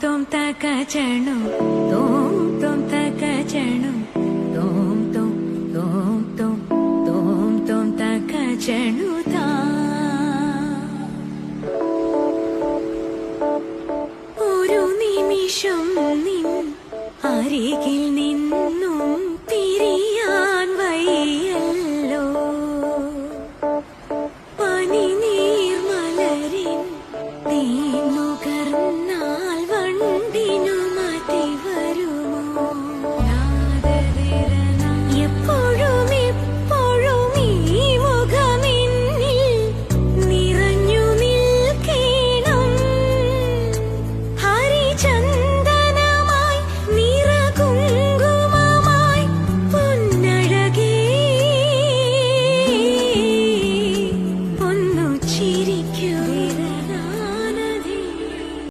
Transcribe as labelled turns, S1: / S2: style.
S1: തോം തകചണു തോം തോം തകചണു തോം തോം തോം തോം തോം തോം തകചണു താ ഒരു നിമിഷം നിൻ അരികിൽ നിന്ന്